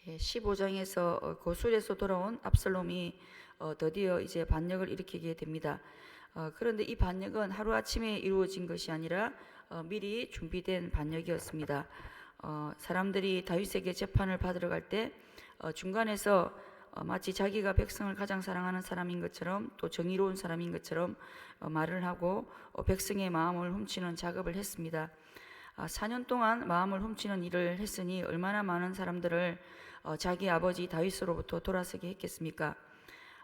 15장에서 고술에서 돌아온 압살롬이 드디어 이제 반역을 일으키게 됩니다. 그런데 이 반역은 하루아침에 이루어진 것이 아니라 미리 준비된 반역이었습니다. 사람들이 다윗에게 재판을 받으러 갈 때 중간에서 마치 자기가 백성을 가장 사랑하는 사람인 것처럼 또 정의로운 사람인 것처럼 말을 하고 백성의 마음을 훔치는 작업을 했습니다. 4년 동안 마음을 훔치는 일을 했으니 얼마나 많은 사람들을 자기 아버지 다윗으로부터 돌아서게 했겠습니까?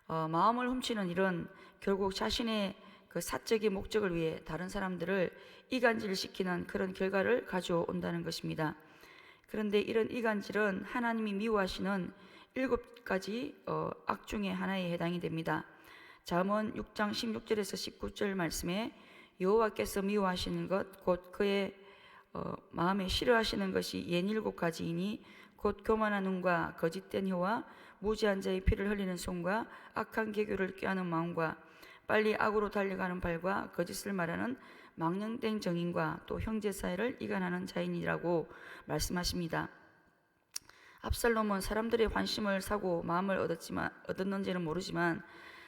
마음을 훔치는 일은 결국 자신의 그 사적인 목적을 위해 다른 사람들을 이간질시키는 그런 결과를 가져온다는 것입니다. 그런데 이런 이간질은 하나님이 미워하시는 7가지 악 중에 하나에 해당이 됩니다. 잠언 6장 16절에서 19절 말씀에 여호와께서 미워하시는 것 곧 그의 마음에 싫어하시는 것이 옌 7가지이니 곧 교만한 눈과 거짓된 혀와 무지한 자의 피를 흘리는 손과 악한 계교를 꾀하는 마음과 빨리 악으로 달려가는 발과 거짓을 말하는 망령된 정인과 또 형제 사이를 이간하는 자인이라고 말씀하십니다. 압살롬은 사람들의 환심을 사고 마음을 얻었는지는 모르지만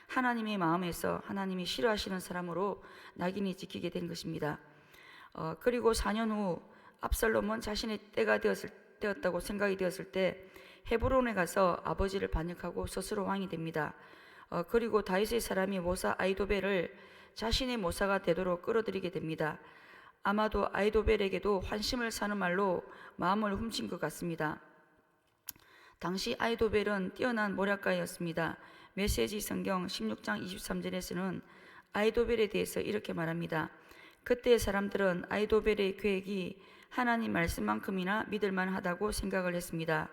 하나님의 마음에서 하나님이 싫어하시는 사람으로 낙인이 찍히게 된 것입니다. 그리고 4년 후 압살롬은 자신의 때가 되었다고 생각이 되었을 때 헤브론에 가서 아버지를 반역하고 스스로 왕이 됩니다. 그리고 다윗의 사람이 모사 아히도벨을 자신의 모사가 되도록 끌어들이게 됩니다. 아마도 아히도벨에게도 환심을 사는 말로 마음을 훔친 것 같습니다. 당시 아히도벨은 뛰어난 모략가였습니다. 메시지 성경 16장 23절에서는 아히도벨에 대해서 이렇게 말합니다. 그때 사람들은 아히도벨의 계획이 하나님 말씀만큼이나 믿을만하다고 생각을 했습니다.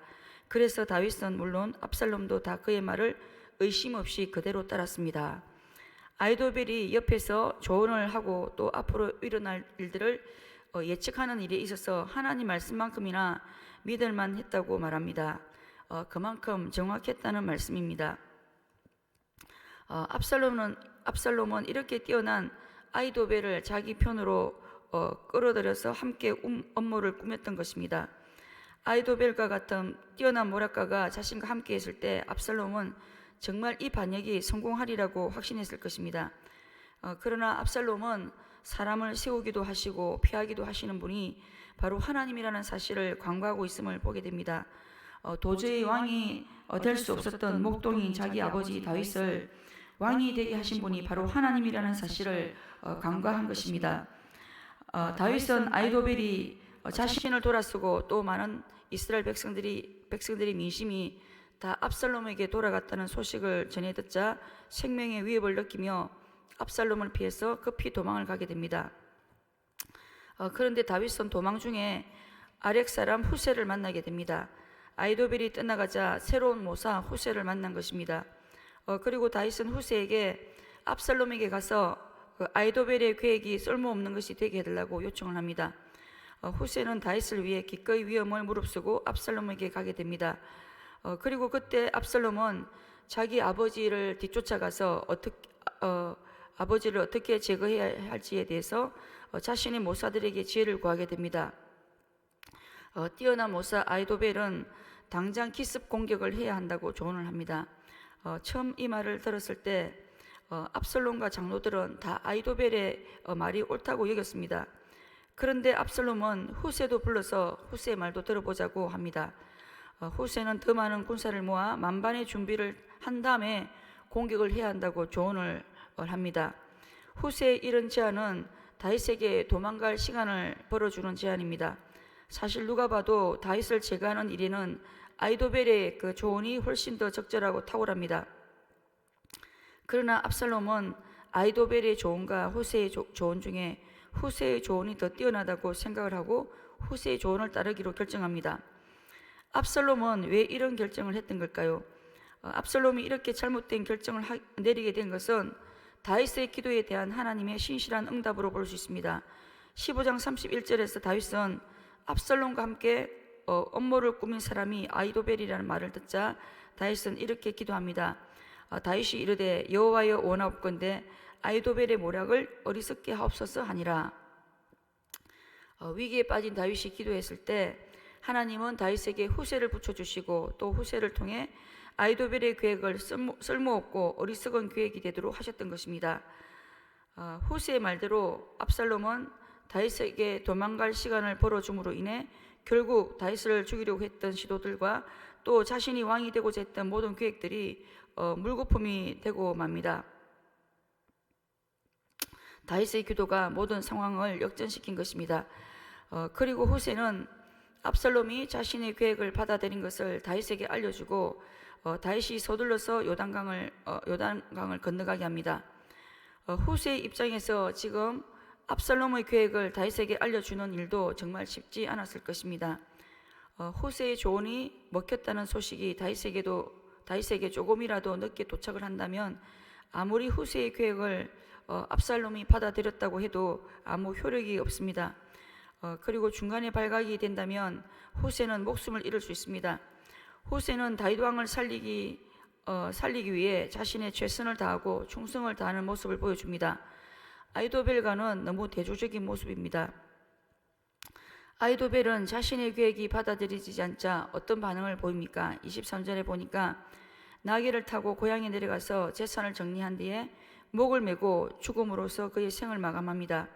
그래서 다윗은 물론 압살롬도 다 그의 말을 의심 없이 그대로 따랐습니다. 아히도벨이 옆에서 조언을 하고 또 앞으로 일어날 일들을 예측하는 일에 있어서 하나님 말씀만큼이나 믿을만했다고 말합니다. 그만큼 정확했다는 말씀입니다. 압살롬은 이렇게 뛰어난 아히도벨을 자기 편으로 끌어들여서 함께 업무를 꾸몄던 것입니다. 아히도벨과 같은 뛰어난 모략가가 자신과 함께 했을 때 압살롬은 정말 이 반역이 성공하리라고 확신했을 것입니다. 그러나 압살롬은 사람을 세우기도 하시고 피하기도 하시는 분이 바로 하나님이라는 사실을 간과하고 있음을 보게 됩니다. 도저히 왕이 될 수 없었던 목동인 자기 아버지 다윗을 왕이 되게 하신 분이 바로 하나님이라는 사실을 간과한 것입니다. 다윗은 아히도벨이 자신을 돌아서고 또 많은 이스라엘 백성들의 민심이 다 압살롬에게 돌아갔다는 소식을 전해 듣자 생명의 위협을 느끼며 압살롬을 피해서 급히 도망을 가게 됩니다. 그런데 다윗은 도망 중에 아렉 사람 후세를 만나게 됩니다. 아히도벨이 떠나가자 새로운 모사 후세를 만난 것입니다. 그리고 다윗은 후세에게 압살롬에게 가서 아히도벨의 계획이 쓸모없는 것이 되게 해달라고 요청을 합니다. 후세는 다윗을 위해 기꺼이 위험을 무릅쓰고 압살롬에게 가게 됩니다. 그리고 그때 압살롬은 자기 아버지를 뒤쫓아가서 아버지를 어떻게 제거해야 할지에 대해서 자신의 모사들에게 지혜를 구하게 됩니다. 뛰어난 모사 아히도벨은 당장 기습 공격을 해야 한다고 조언을 합니다. 처음 이 말을 들었을 때 압살롬과 장로들은 다 아히도벨의 말이 옳다고 여겼습니다. 그런데 압살롬은 후세도 불러서 후세의 말도 들어보자고 합니다. 후세는 더 많은 군사를 모아 만반의 준비를 한 다음에 공격을 해야 한다고 조언을 합니다. 후세의 이런 제안은 다윗에게 도망갈 시간을 벌어주는 제안입니다. 사실 누가 봐도 다윗을 제거하는 일에는 아히도벨의 그 조언이 훨씬 더 적절하고 탁월합니다. 그러나 압살롬은 아히도벨의 조언과 후세의 조언 중에 후세의 조언이 더 뛰어나다고 생각을 하고 후세의 조언을 따르기로 결정합니다. 압살롬은 왜 이런 결정을 했던 걸까요? 압살롬이 이렇게 잘못된 결정을 내리게 된 것은 다윗의 기도에 대한 하나님의 신실한 응답으로 볼 수 있습니다. 15장 31절에서 다윗은 압살롬과 함께 업무를 꾸민 사람이 아히도벨이라는 말을 듣자 다윗은 이렇게 기도합니다. 다윗이 이르되 여호와여 원하옵건대 아히도벨의 모략을 어리석게 하옵소서 하니라. 위기에 빠진 다윗이 기도했을 때 하나님은 다윗에게 후세를 붙여주시고 또 후세를 통해 아이도벨의 계획을 쓸모없고 어리석은 계획이 되도록 하셨던 것입니다. 후세의 말대로 압살롬은 다윗에게 도망갈 시간을 벌어줌으로 인해 결국 다윗을 죽이려고 했던 시도들과 또 자신이 왕이 되고자 했던 모든 계획들이 물거품이 되고 맙니다. 다윗의 기도가 모든 상황을 역전시킨 것입니다. 그리고 후세는 압살롬이 자신의 계획을 받아들인 것을 다윗에게 알려주고 다윗이 서둘러서 요단강을 건너가게 합니다. 후세의 입장에서 지금 압살롬의 계획을 다윗에게 알려주는 일도 정말 쉽지 않았을 것입니다. 후세의 조언이 먹혔다는 소식이 다윗에게 조금이라도 늦게 도착을 한다면 아무리 후세의 계획을 압살롬이 받아들였다고 해도 아무 효력이 없습니다. 그리고 중간에 발각이 된다면 후세는 목숨을 잃을 수 있습니다. 후세는 다윗 왕을 살리기 위해 자신의 최선을 다하고 충성을 다하는 모습을 보여줍니다. 아이도벨과는 너무 대조적인 모습입니다. 아이도벨은 자신의 계획이 받아들여지지 않자 어떤 반응을 보입니까? 23절에 보니까 나귀를 타고 고향에 내려가서 재산을 정리한 뒤에 목을 메고 죽음으로써 그의 생을 마감합니다.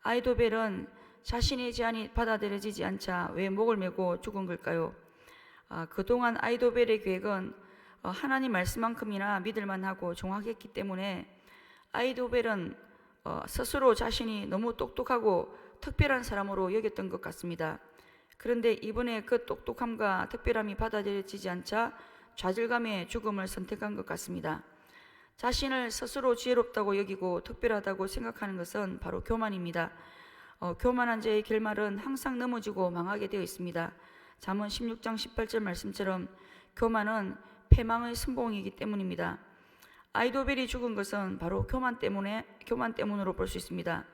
아이도벨은 자신의 제안이 받아들여지지 않자 왜 목을 메고 죽은 걸까요? 그동안 아이도벨의 계획은 하나님 말씀만큼이나 믿을만하고 정확했기 때문에 아이도벨은 스스로 자신이 너무 똑똑하고 특별한 사람으로 여겼던 것 같습니다. 그런데 이번에 그 똑똑함과 특별함이 받아들여지지 않자 좌절감에 죽음을 선택한 것 같습니다. 자신을 스스로 지혜롭다고 여기고 특별하다고 생각하는 것은 바로 교만입니다. 교만한 자의 결말은 항상 넘어지고 망하게 되어 있습니다. 잠언 16장 18절 말씀처럼 교만은 패망의 선봉이기 때문입니다. 아이도벨이 죽은 것은 바로 교만 때문으로 볼 수 있습니다.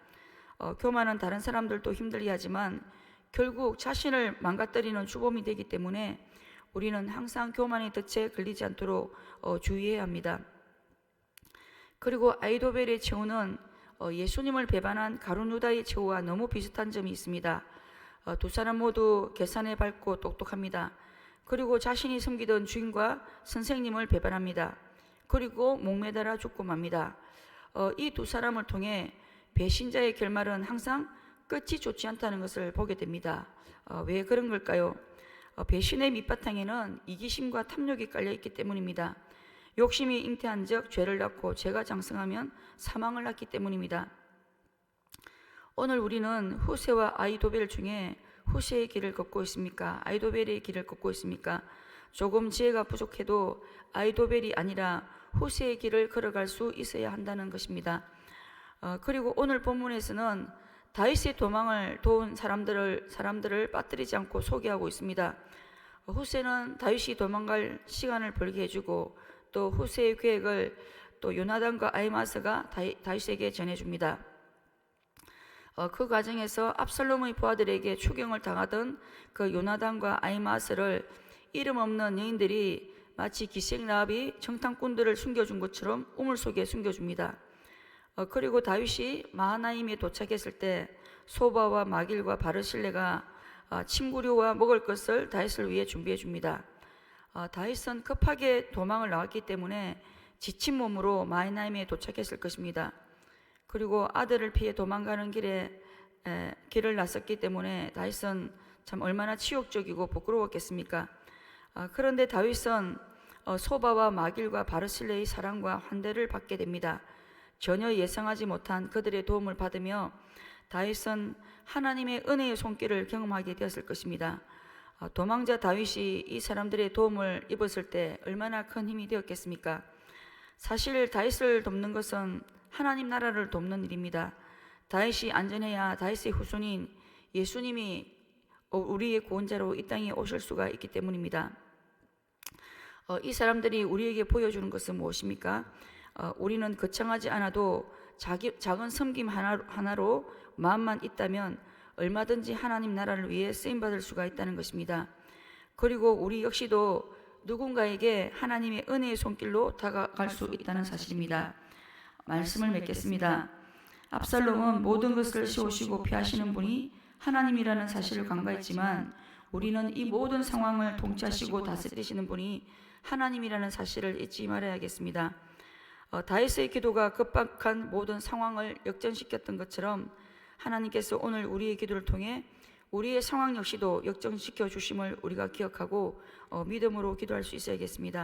교만은 다른 사람들도 힘들게 하지만 결국 자신을 망가뜨리는 주범이 되기 때문에 우리는 항상 교만의 덫에 걸리지 않도록 주의해야 합니다. 그리고 아이도벨의 최후는 예수님을 배반한 가룟 유다의 최후와 너무 비슷한 점이 있습니다. 두 사람 모두 계산에 밝고 똑똑합니다. 그리고 자신이 섬기던 주인과 선생님을 배반합니다. 그리고 목매달아 죽고 맙니다. 이 두 사람을 통해 배신자의 결말은 항상 끝이 좋지 않다는 것을 보게 됩니다. 왜 그런 걸까요? 배신의 밑바탕에는 이기심과 탐욕이 깔려있기 때문입니다. 욕심이 잉태한 적 죄를 낳고 죄가 장성하면 사망을 낳기 때문입니다. 오늘 우리는 후세와 아이도벨 중에 후세의 길을 걷고 있습니까? 아이도벨의 길을 걷고 있습니까? 조금 지혜가 부족해도 아이도벨이 아니라 후세의 길을 걸어갈 수 있어야 한다는 것입니다. 그리고 오늘 본문에서는 다윗의 도망을 도운 사람들을 빠뜨리지 않고 소개하고 있습니다. 후세는 다윗이 도망갈 시간을 벌게 해주고 또 후세의 계획을 또 요나단과 아히마스가 다윗에게 전해줍니다. 그 과정에서 압살롬의 부하들에게 추경을 당하던 그 요나단과 아히마스를 이름 없는 여인들이 마치 기생라합이 정탐꾼들을 숨겨준 것처럼 우물 속에 숨겨줍니다. 그리고 다윗이 마하나임에 도착했을 때 소바와 마길과 바르실레가 침구류와 먹을 것을 다윗을 위해 준비해 줍니다. 다윗은 급하게 도망을 나왔기 때문에 지친 몸으로 마하나임에 도착했을 것입니다. 그리고 아들을 피해 도망가는 길을 나섰기 때문에 다윗은 참 얼마나 치욕적이고 부끄러웠겠습니까? 그런데 다윗은 소바와 마길과 바르실레의 사랑과 환대를 받게 됩니다. 전혀 예상하지 못한 그들의 도움을 받으며 다윗은 하나님의 은혜의 손길을 경험하게 되었을 것입니다. 도망자 다윗이 이 사람들의 도움을 입었을 때 얼마나 큰 힘이 되었겠습니까? 사실 다윗을 돕는 것은 하나님 나라를 돕는 일입니다. 다윗이 안전해야 다윗의 후손인 예수님이 우리의 구원자로 이 땅에 오실 수가 있기 때문입니다. 이 사람들이 우리에게 보여주는 것은 무엇입니까? 우리는 거창하지 않아도 작은 섬김 하나로 마음만 있다면 얼마든지 하나님 나라를 위해 쓰임받을 수가 있다는 것입니다. 그리고 우리 역시도 누군가에게 하나님의 은혜의 손길로 다가갈 수 있다는 사실입니다. 말씀을 맺겠습니다. 압살롬은 모든 것을 씌우시고 피하시는 분이 하나님이라는 사실을 간과했지만 우리는 이 모든 상황을 통치하시고 다스리시는 분이 하나님이라는 사실을 잊지 말아야겠습니다. 다윗의 기도가 급박한 모든 상황을 역전시켰던 것처럼 하나님께서 오늘 우리의 기도를 통해 우리의 상황 역시도 역전시켜 주심을 우리가 기억하고 믿음으로 기도할 수 있어야겠습니다.